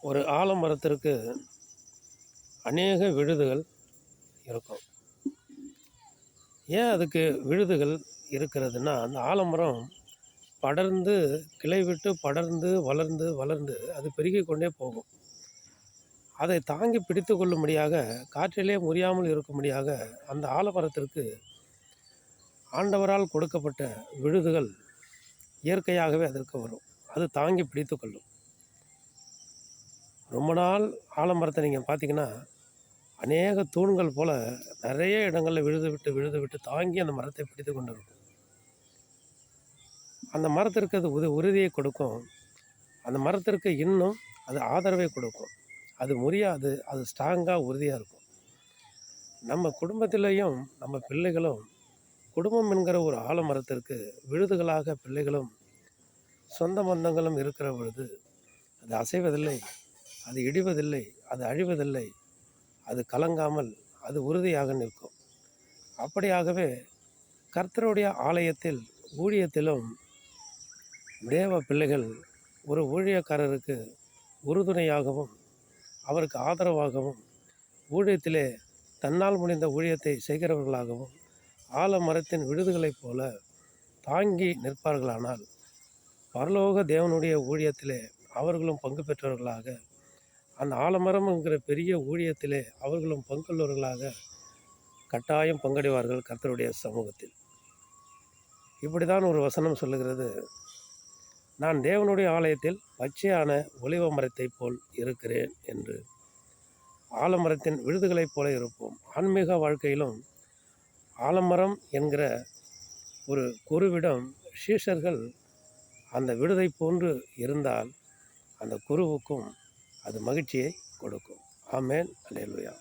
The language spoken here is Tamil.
ஒரு ஆலமரத்திற்கு அநேக விழுதுகள் இருக்கும். ஏன் அதுக்கு விழுதுகள் இருக்கிறதுனா, அந்த ஆலமரம் படர்ந்து கிளை விட்டு படர்ந்து வளர்ந்து வளர்ந்து அது பெருகி கொண்டே போகும். அதை தாங்கி பிடித்து கொள்ளும்படியாக, காற்றிலே முறியாமல் இருக்கும்படியாக அந்த ஆலமரத்திற்கு ஆண்டவரால் கொடுக்கப்பட்ட விழுதுகள் இயற்கையாகவே அதற்கு வரும். அது தாங்கி பிடித்து கொள்ளும். ரொம்ப நாள் ஆலமரத்தை நீங்கள் பார்த்தீங்கன்னா, அநேக தூண்கள் போல் நிறைய இடங்களில் விழுது விட்டு தாங்கி அந்த மரத்தை பிடித்து கொண்டு இருக்கும். அந்த மரத்திற்கு அது உறுதியை கொடுக்கும். அந்த மரத்திற்கு இன்னும் அது ஆதரவை கொடுக்கும். அது முறியாது, அது ஸ்ட்ராங்காக உறுதியாக இருக்கும். நம்ம குடும்பத்திலையும் நம்ம பிள்ளைகளும் குடும்பம் என்கிற ஒரு ஆலமரத்திற்கு விழுதுகளாக பிள்ளைகளும் சொந்த பந்தங்களும் இருக்கிற பொழுது அது அசைவதில்லை, அது இடிவதில்லை, அது அழிவதில்லை, அது கலங்காமல் அது உறுதியாக நிற்கும். அப்படியாகவே கர்த்தருடைய ஆலயத்தில் ஊழியத்திலும் தேவ பிள்ளைகள் ஒரு ஊழியக்காரருக்கு உறுதுணையாகவும் அவருக்கு ஆதரவாகவும் ஊழியத்திலே தன்னால் முடிந்த ஊழியத்தை செய்கிறவர்களாகவும் ஆலமரத்தின் விழுதுகளைப் போல தாங்கி நிற்பார்களானால் பரலோக தேவனுடைய ஊழியத்திலே அவர்களும் பங்கு பெற்றவர்களாக, அந்த ஆலமரம் என்கிற பெரிய ஊழியத்திலே அவர்களும் பங்குள்ளவர்களாக கட்டாயம் பங்கடைவார்கள் கர்த்தருடைய சமூகத்தில். இப்படி தான் ஒரு வசனம் சொல்லுகிறது, நான் தேவனுடைய ஆலயத்தில் பச்சையான ஒலிவ மரத்தை போல் இருக்கிறேன் என்று. ஆலமரத்தின் விழுதுகளைப் போல இருப்போம். ஆன்மீக வாழ்க்கையிலும் ஆலமரம் என்கிற ஒரு குருவிடம் சீஷர்கள் அந்த விழுதை போன்று இருந்தால் அந்த குருவுக்கும் அது மகிழ்ச்சியை கொடுக்கும். ஆமென். அல்லேலூயா.